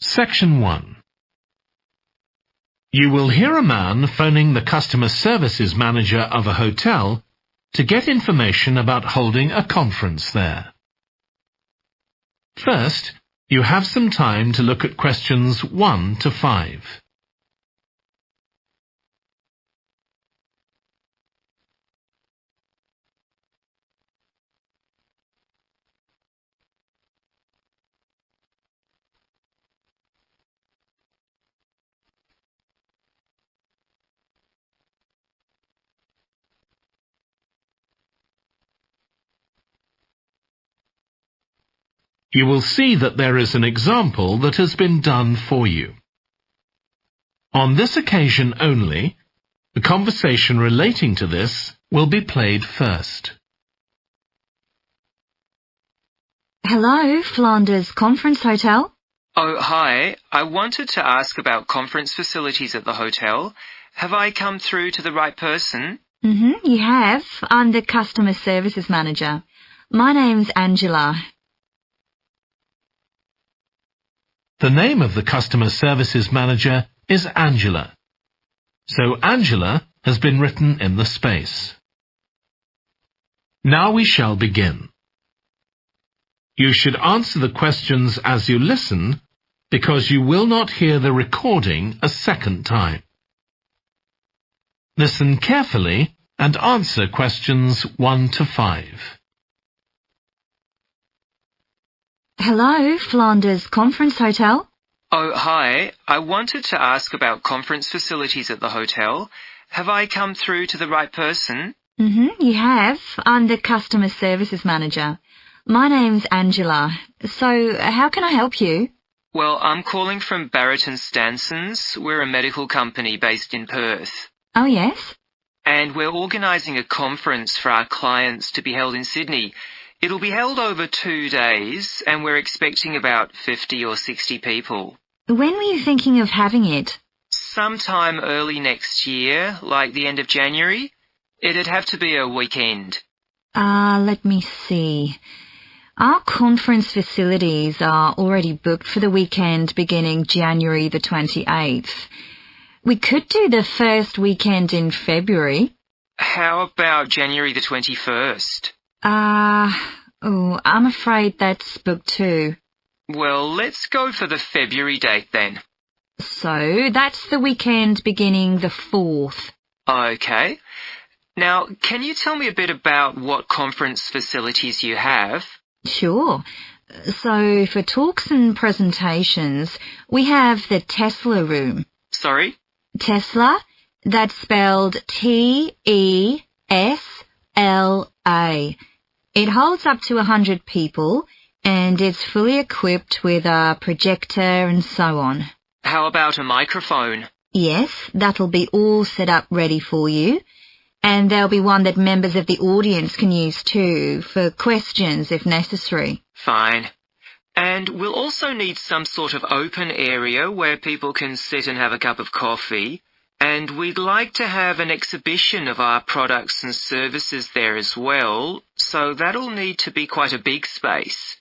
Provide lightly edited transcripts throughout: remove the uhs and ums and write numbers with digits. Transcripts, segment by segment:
Section 1. You will hear a man phoning the customer services manager of a hotel to get information about holding a conference there. First, you have some time to look at questions 1 to 5. You will see that there is an example that has been done for you. On this occasion only, the conversation relating to this will be played first. Hello, Flanders Conference Hotel. Oh, hi. I wanted to ask about conference facilities at the hotel. Have I come through to the right person? You have. I'm the customer services manager. My name's Angela. The name of the customer services manager is Angela. So Angela has been written in the space. Now we shall begin. You should answer the questions as you listen, because you will not hear the recording a second time. Listen carefully and answer questions 1 to 5. Hello, Flanders Conference Hotel. Oh, hi. I wanted to ask about conference facilities at the hotel. Have I come through to the right person? You have. I'm the customer services manager. My name's Angela. So, how can I help you? Well, I'm calling from Barrett & Stanson's. We're a medical company based in Perth. Oh, yes? And we're organising a conference for our clients to be held in Sydney. It'll be held over 2 days, and we're expecting about 50 or 60 people. When were you thinking of having it? Sometime early next year, like the end of January. It'd have to be a weekend. Let me see. Our conference facilities are already booked for the weekend beginning January the 28th. We could do the first weekend in February. How about January the 21st? I'm afraid that's booked too. Well, let's go for the February date then. So, that's the weekend beginning the 4th. Okay. Now, can you tell me a bit about what conference facilities you have? Sure. So, for talks and presentations, we have the Tesla room. Sorry? Tesla, that's spelled Tesla. It holds up to 100 people, and it's fully equipped with a projector and so on. How about a microphone? Yes, that'll be all set up ready for you. And there'll be one that members of the audience can use too, for questions if necessary. Fine. And we'll also need some sort of open area where people can sit and have a cup of coffee. And we'd like to have an exhibition of our products and services there as well, so that'll need to be quite a big space.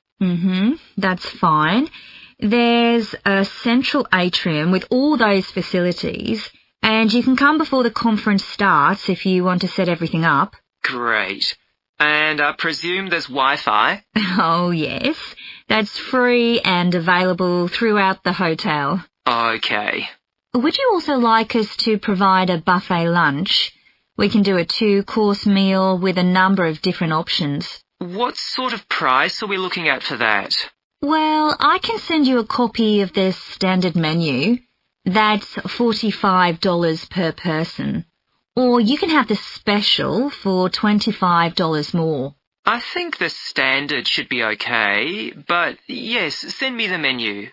That's fine. There's a central atrium with all those facilities, and you can come before the conference starts if you want to set everything up. Great. And I presume there's Wi-Fi? Oh, yes. That's free and available throughout the hotel. Okay. Would you also like us to provide a buffet lunch? We can do a 2-course meal with a number of different options. What sort of price are we looking at for that? Well, I can send you a copy of the standard menu. That's $45 per person. Or you can have the special for $25 more. I think the standard should be okay, but yes, send me the menu.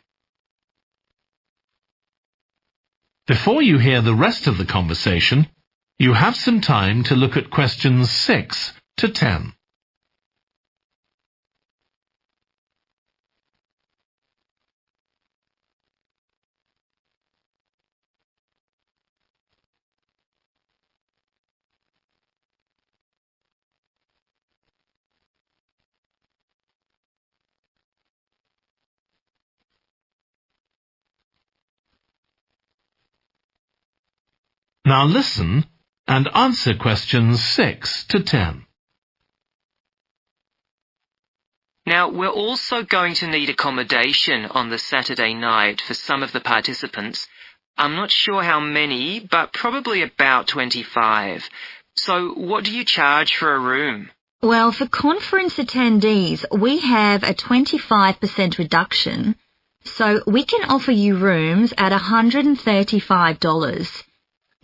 Before you hear the rest of the conversation, you have some time to look at questions 6 to 10. Now listen and answer questions 6 to 10. Now, we're also going to need accommodation on the Saturday night for some of the participants. I'm not sure how many, but probably about 25. So, what do you charge for a room? Well, for conference attendees, we have a 25% reduction, so we can offer you rooms at $135.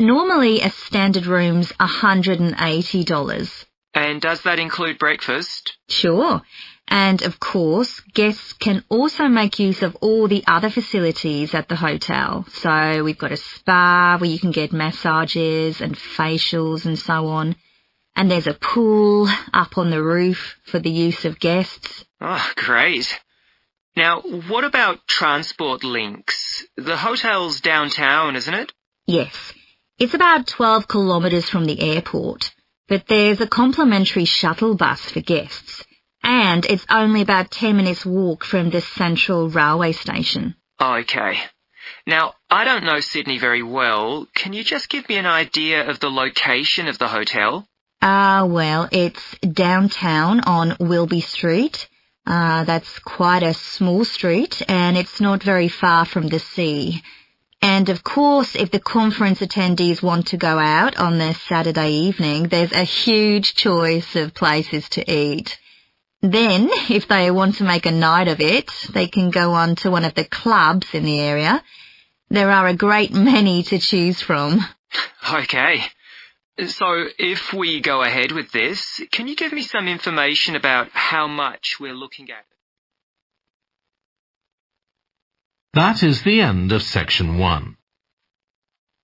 Normally, a standard room's $180. And does that include breakfast? Sure. And, of course, guests can also make use of all the other facilities at the hotel. So we've got a spa where you can get massages and facials and so on. And there's a pool up on the roof for the use of guests. Oh, great. Now, what about transport links? The hotel's downtown, isn't it? Yes. It's about 12 kilometres from the airport, but there's a complimentary shuttle bus for guests. And it's only about 10 minutes walk from the central railway station. Okay. Now, I don't know Sydney very well. Can you just give me an idea of the location of the hotel? Well, it's downtown on Wilby Street. That's quite a small street, and it's not very far from the sea. And of course, if the conference attendees want to go out on their Saturday evening, there's a huge choice of places to eat. Then, if they want to make a night of it, they can go on to one of the clubs in the area. There are a great many to choose from. Okay. So, if we go ahead with this, can you give me some information about how much we're looking at? That is the end of section 1.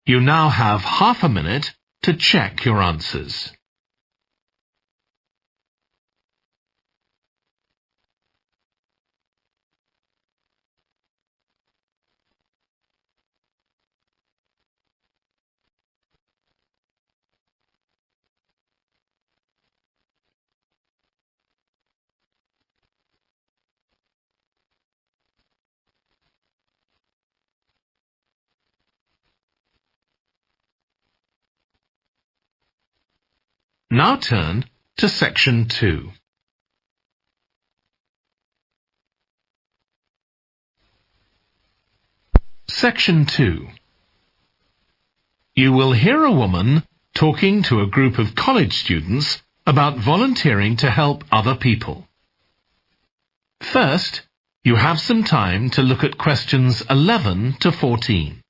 You now have half a minute to check your answers. Now turn to section 2. Section 2. You will hear a woman talking to a group of college students about volunteering to help other people. First, you have some time to look at questions 11 to 14.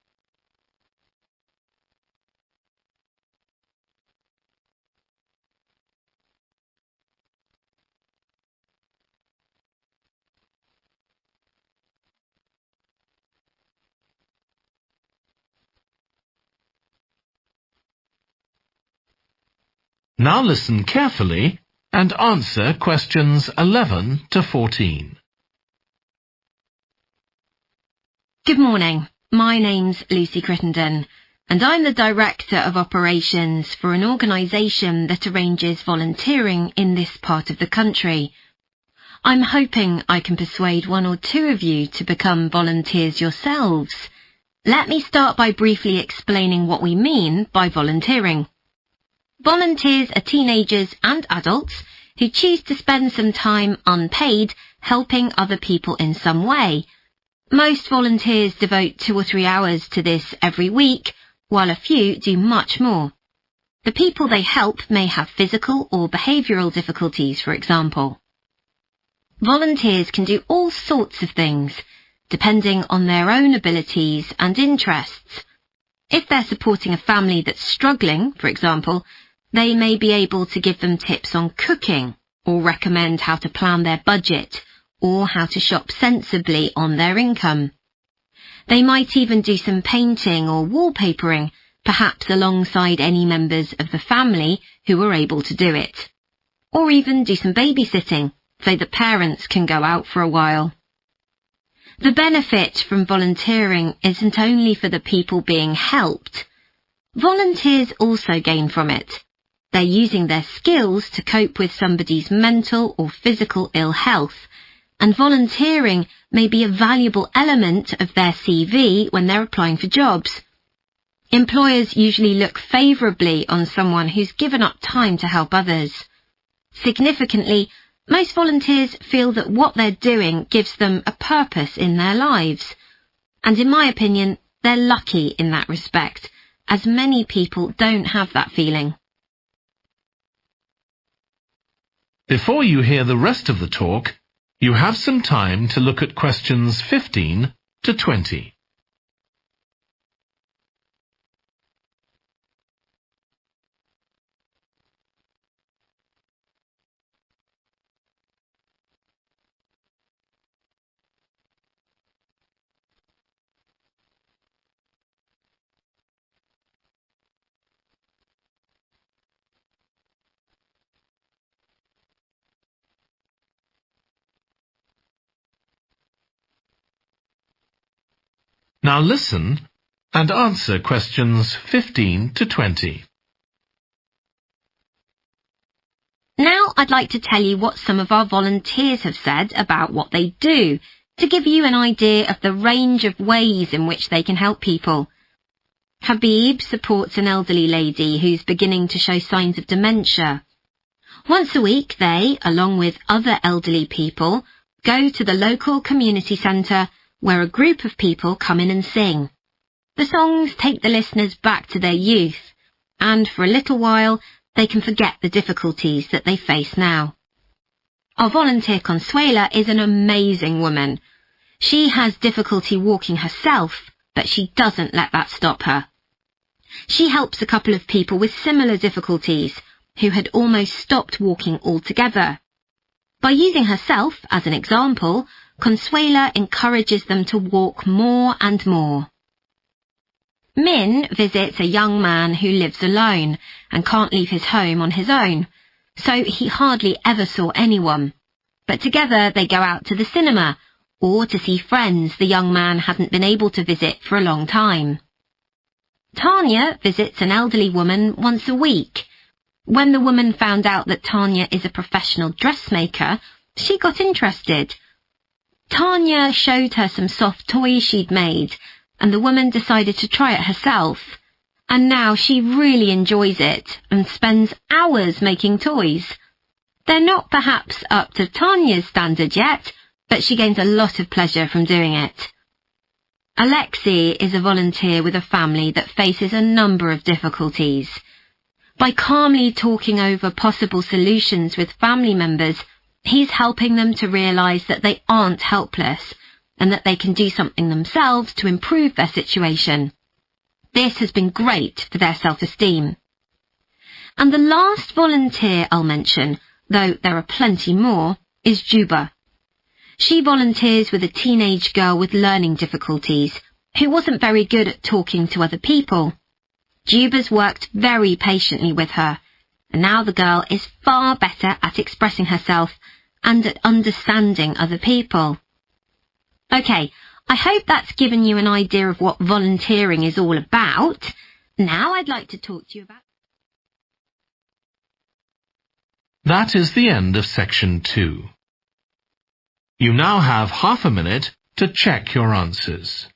Now listen carefully and answer questions 11 to 14. Good morning. My name's Lucy Crittenden, and I'm the Director of Operations for an organisation that arranges volunteering in this part of the country. I'm hoping I can persuade one or two of you to become volunteers yourselves. Let me start by briefly explaining what we mean by volunteering. Volunteers are teenagers and adults who choose to spend some time unpaid helping other people in some way. Most volunteers devote 2 or 3 hours to this every week, while a few do much more. The people they help may have physical or behavioural difficulties, for example. Volunteers can do all sorts of things, depending on their own abilities and interests. If they're supporting a family that's struggling, for example, they may be able to give them tips on cooking, or recommend how to plan their budget, or how to shop sensibly on their income. They might even do some painting or wallpapering, perhaps alongside any members of the family who are able to do it. Or even do some babysitting, so that parents can go out for a while. The benefit from volunteering isn't only for the people being helped. Volunteers also gain from it. They're using their skills to cope with somebody's mental or physical ill health, and volunteering may be a valuable element of their CV when they're applying for jobs. Employers usually look favourably on someone who's given up time to help others. Significantly, most volunteers feel that what they're doing gives them a purpose in their lives. And in my opinion, they're lucky in that respect, as many people don't have that feeling. Before you hear the rest of the talk, you have some time to look at questions 15 to 20. Now listen and answer questions 15 to 20. Now I'd like to tell you what some of our volunteers have said about what they do, to give you an idea of the range of ways in which they can help people. Habib supports an elderly lady who's beginning to show signs of dementia. Once a week they, along with other elderly people, go to the local community centre where a group of people come in and sing. The songs take the listeners back to their youth, and for a little while they can forget the difficulties that they face now. Our volunteer Consuela is an amazing woman. She has difficulty walking herself, but she doesn't let that stop her. She helps a couple of people with similar difficulties who had almost stopped walking altogether. By using herself as an example, Consuela encourages them to walk more and more. Min visits a young man who lives alone and can't leave his home on his own, so he hardly ever saw anyone. But together they go out to the cinema, or to see friends the young man hadn't been able to visit for a long time. Tanya visits an elderly woman once a week. When the woman found out that Tanya is a professional dressmaker, she got interested. Tanya showed her some soft toys she'd made, and the woman decided to try it herself. And now she really enjoys it and spends hours making toys. They're not perhaps up to Tanya's standard yet, but she gains a lot of pleasure from doing it. Alexei is a volunteer with a family that faces a number of difficulties. By calmly talking over possible solutions with family members, he's helping them to realise that they aren't helpless and that they can do something themselves to improve their situation. This has been great for their self-esteem. And the last volunteer I'll mention, though there are plenty more, is Juba. She volunteers with a teenage girl with learning difficulties who wasn't very good at talking to other people. Juba's worked very patiently with her, and now the girl is far better at expressing herself and at understanding other people. OK, I hope that's given you an idea of what volunteering is all about. Now I'd like to talk to you about... That is the end of section 2. You now have half a minute to check your answers.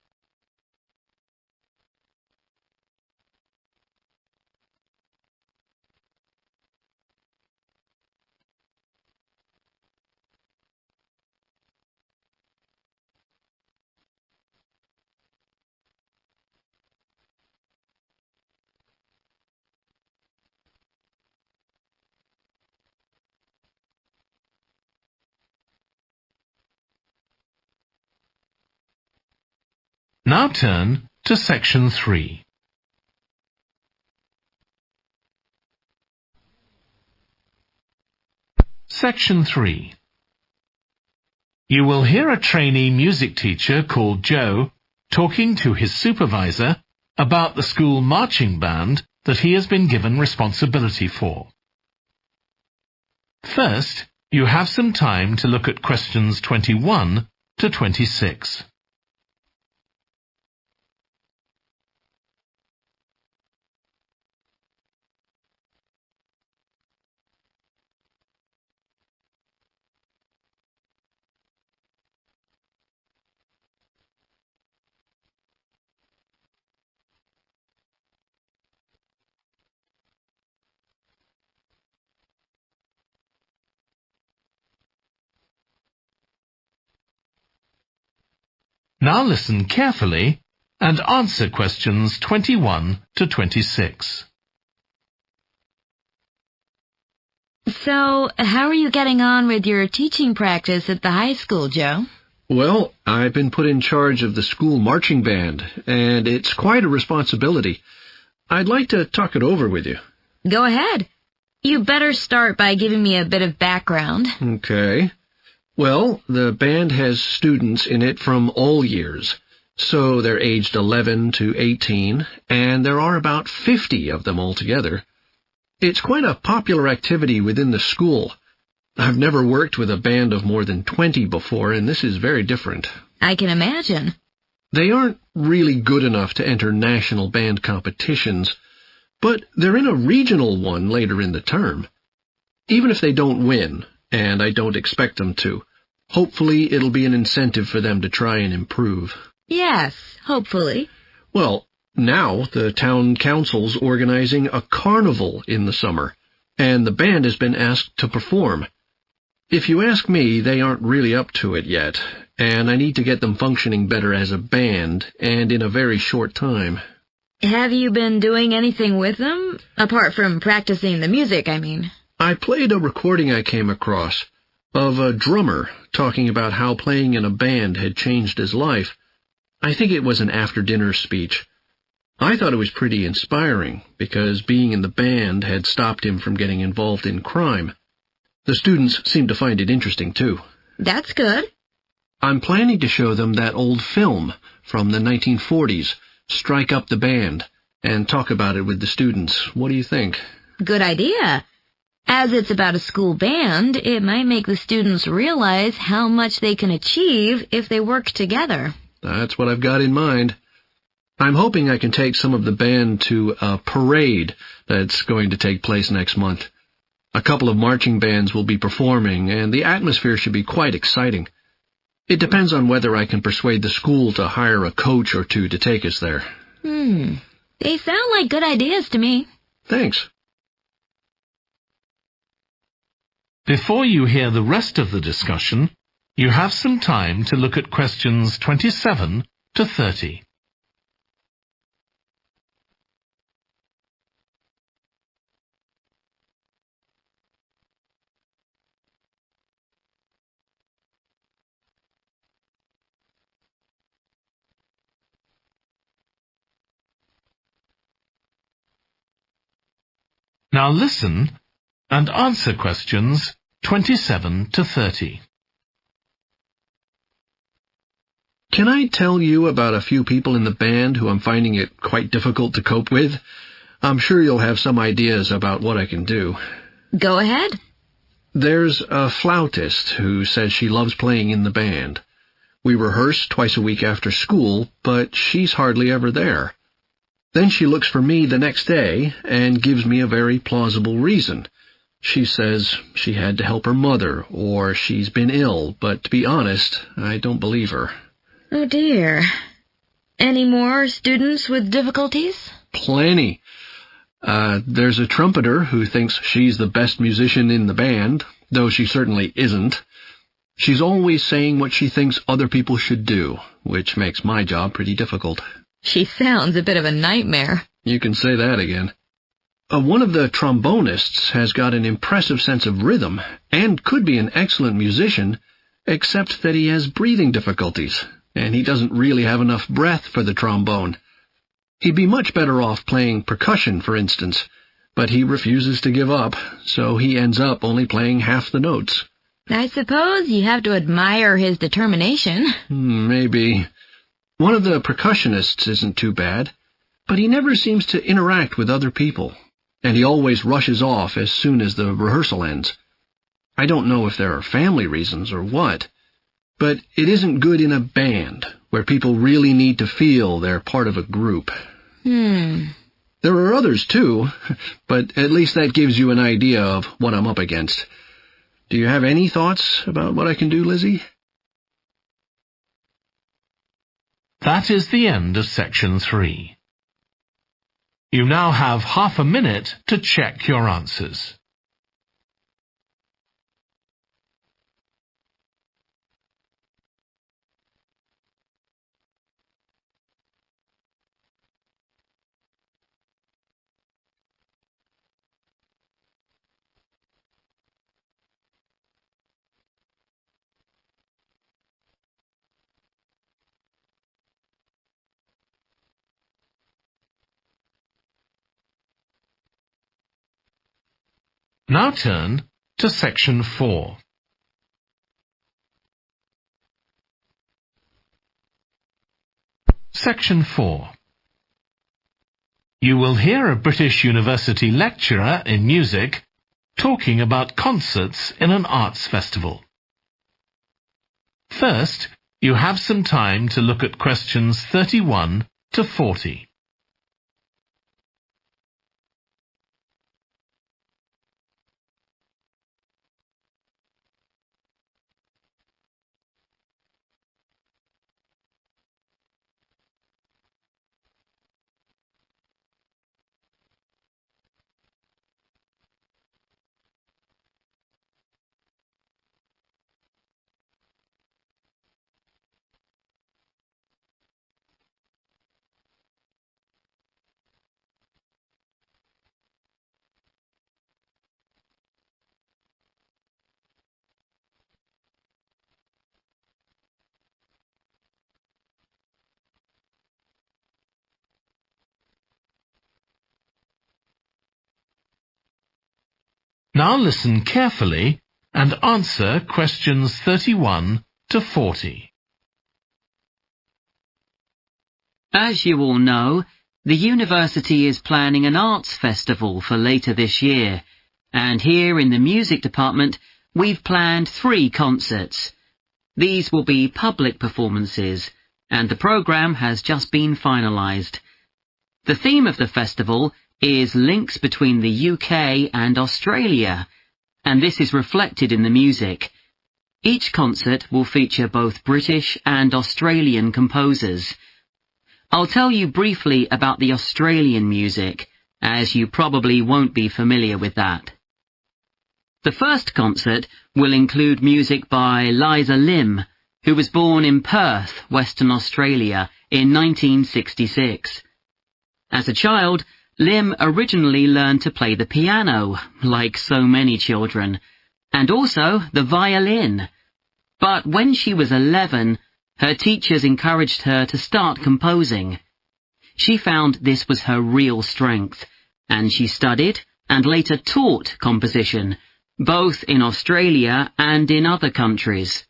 Now turn to section 3. Section 3. You will hear a trainee music teacher called Joe talking to his supervisor about the school marching band that he has been given responsibility for. First, you have some time to look at questions 21 to 26. Now listen carefully and answer questions 21 to 26. So, how are you getting on with your teaching practice at the high school, Joe? Well, I've been put in charge of the school marching band, and it's quite a responsibility. I'd like to talk it over with you. Go ahead. You better start by giving me a bit of background. Okay. Well, the band has students in it from all years. So they're aged 11 to 18, and there are about 50 of them altogether. It's quite a popular activity within the school. I've never worked with a band of more than 20 before, and this is very different. I can imagine. They aren't really good enough to enter national band competitions, but they're in a regional one later in the term. Even if they don't win, and I don't expect them to, hopefully it'll be an incentive for them to try and improve. Yes, hopefully. Well, now the town council's organizing a carnival in the summer, and the band has been asked to perform. If you ask me, they aren't really up to it yet, and I need to get them functioning better as a band, and in a very short time. Have you been doing anything with them? Apart from practicing the music, I mean. I played a recording I came across of a drummer talking about how playing in a band had changed his life. I think it was an after-dinner speech. I thought it was pretty inspiring, because being in the band had stopped him from getting involved in crime. The students seemed to find it interesting, too. That's good. I'm planning to show them that old film from the 1940s, Strike Up the Band, and talk about it with the students. What do you think? Good idea. As it's about a school band, it might make the students realize how much they can achieve if they work together. That's what I've got in mind. I'm hoping I can take some of the band to a parade that's going to take place next month. A couple of marching bands will be performing, and the atmosphere should be quite exciting. It depends on whether I can persuade the school to hire a coach or two to take us there. They sound like good ideas to me. Thanks. Before you hear the rest of the discussion, you have some time to look at questions 27 to 30. Now listen and answer questions 27 to 30. Can I tell you about a few people in the band who I'm finding it quite difficult to cope with? I'm sure you'll have some ideas about what I can do. Go ahead. There's a flautist who says she loves playing in the band. We rehearse twice a week after school, but she's hardly ever there. Then she looks for me the next day and gives me a very plausible reason. She says she had to help her mother, or she's been ill, but to be honest, I don't believe her. Oh dear. Any more students with difficulties? Plenty. There's a trumpeter who thinks she's the best musician in the band, though she certainly isn't. She's always saying what she thinks other people should do, which makes my job pretty difficult. She sounds a bit of a nightmare. You can say that again. One of the trombonists has got an impressive sense of rhythm, and could be an excellent musician, except that he has breathing difficulties, and he doesn't really have enough breath for the trombone. He'd be much better off playing percussion, for instance, but he refuses to give up, so he ends up only playing half the notes. I suppose you have to admire his determination. Maybe. One of the percussionists isn't too bad, but he never seems to interact with other people, and he always rushes off as soon as the rehearsal ends. I don't know if there are family reasons or what, but it isn't good in a band, where people really need to feel they're part of a group. There are others, too, but at least that gives you an idea of what I'm up against. Do you have any thoughts about what I can do, Lizzie? That is the end of section 3. You now have half a minute to check your answers. Now turn to Section 4. Section 4. You will hear a British University lecturer in music talking about concerts in an arts festival. First, you have some time to look at questions 31 to 40. Now listen carefully and answer questions 31 to 40. As you all know, the university is planning an arts festival for later this year, and here in the music department we've planned 3 concerts. These will be public performances, and the programme has just been finalised. The theme of the festival is links between the UK and Australia, and this is reflected in the music. Each concert will feature both British and Australian composers. I'll tell you briefly about the Australian music, as you probably won't be familiar with that. The first concert will include music by Liza Lim, who was born in Perth, Western Australia, in 1966. As a child, Lim originally learned to play the piano, like so many children, and also the violin. But when she was 11, her teachers encouraged her to start composing. She found this was her real strength, and she studied and later taught composition, both in Australia and in other countries.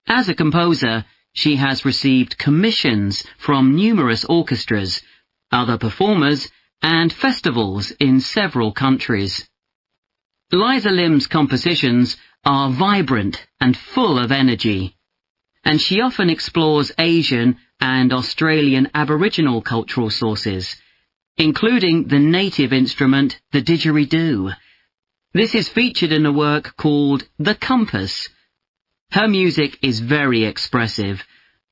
As a composer, she has received commissions from numerous orchestras, other performers, and festivals in several countries. Liza Lim's compositions are vibrant and full of energy, and she often explores Asian and Australian Aboriginal cultural sources, including the native instrument, the didgeridoo. This is featured in a work called The Compass. Her music is very expressive,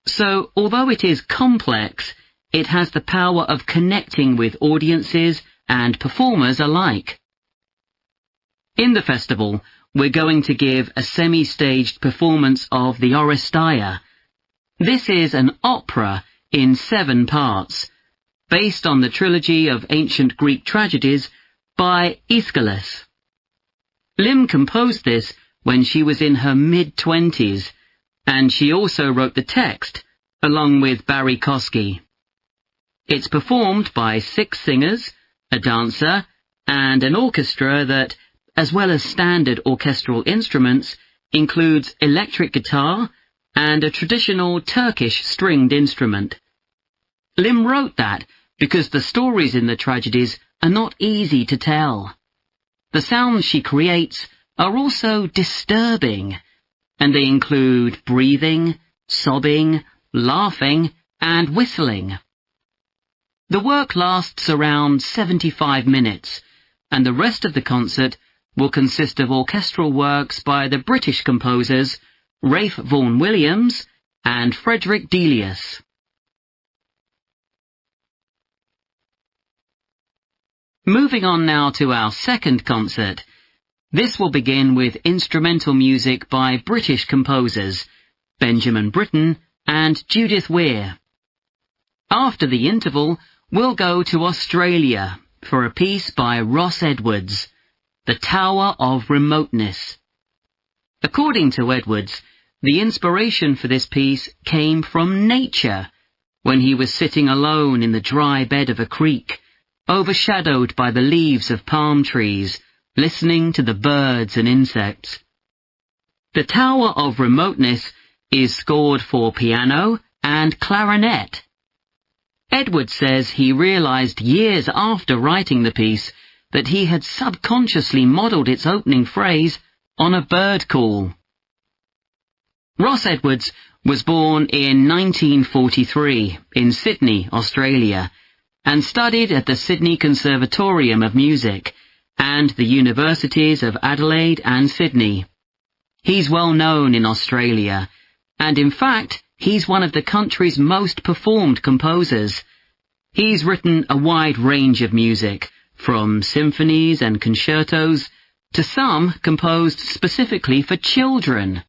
so although it is complex, it has the power of connecting with audiences and performers alike. In the festival, we're going to give a semi-staged performance of the Oresteia. This is an opera in 7 parts, based on the trilogy of ancient Greek tragedies by Aeschylus. Lim composed this when she was in her mid-20s, and she also wrote the text, along with Barry Kosky. It's performed by 6 singers, a dancer, and an orchestra that, as well as standard orchestral instruments, includes electric guitar and a traditional Turkish stringed instrument. Lim wrote that because the stories in the tragedies are not easy to tell. The sounds she creates are also disturbing, and they include breathing, sobbing, laughing, and whistling. The work lasts around 75 minutes, and the rest of the concert will consist of orchestral works by the British composers Ralph Vaughan Williams and Frederick Delius. Moving on now to our second concert. This will begin with instrumental music by British composers Benjamin Britten and Judith Weir. After the interval, we'll go to Australia for a piece by Ross Edwards, The Tower of Remoteness. According to Edwards, the inspiration for this piece came from nature, when he was sitting alone in the dry bed of a creek, overshadowed by the leaves of palm trees, listening to the birds and insects. The Tower of Remoteness is scored for piano and clarinet. Edward says he realized years after writing the piece that he had subconsciously modelled its opening phrase on a bird call. Ross Edwards was born in 1943 in Sydney, Australia, and studied at the Sydney Conservatorium of Music and the Universities of Adelaide and Sydney. He's well known in Australia, and in fact, he's one of the country's most performed composers. He's written a wide range of music, from symphonies and concertos to some composed specifically for children.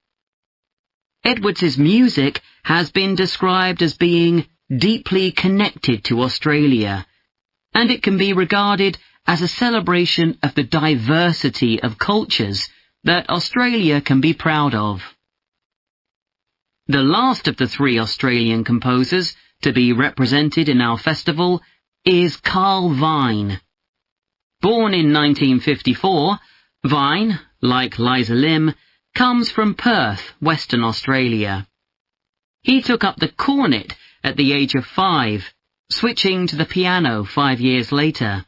Edwards's music has been described as being deeply connected to Australia, and it can be regarded as a celebration of the diversity of cultures that Australia can be proud of. The last of the three Australian composers to be represented in our festival is Carl Vine. Born in 1954, Vine, like Liza Lim, comes from Perth, Western Australia. He took up the cornet at the age of 5, switching to the piano 5 years later.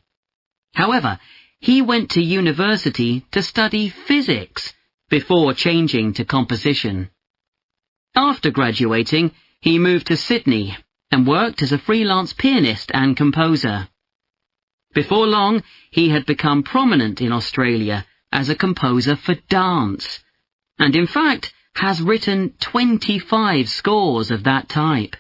However, he went to university to study physics before changing to composition. After graduating, he moved to Sydney and worked as a freelance pianist and composer. Before long, he had become prominent in Australia as a composer for dance, and in fact has written 25 scores of that type.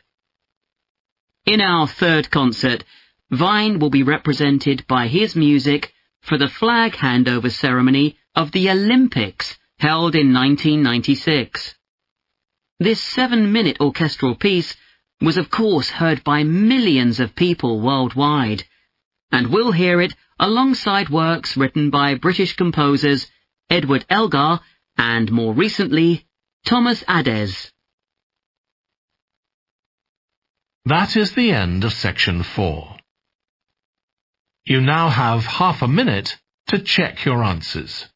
In our third concert, Vine will be represented by his music for the flag handover ceremony of the Olympics held in 1996. This 7-minute orchestral piece was of course heard by millions of people worldwide, and we'll hear it alongside works written by British composers Edward Elgar and, more recently, Thomas Adès. That is the end of section 4. You now have half a minute to check your answers.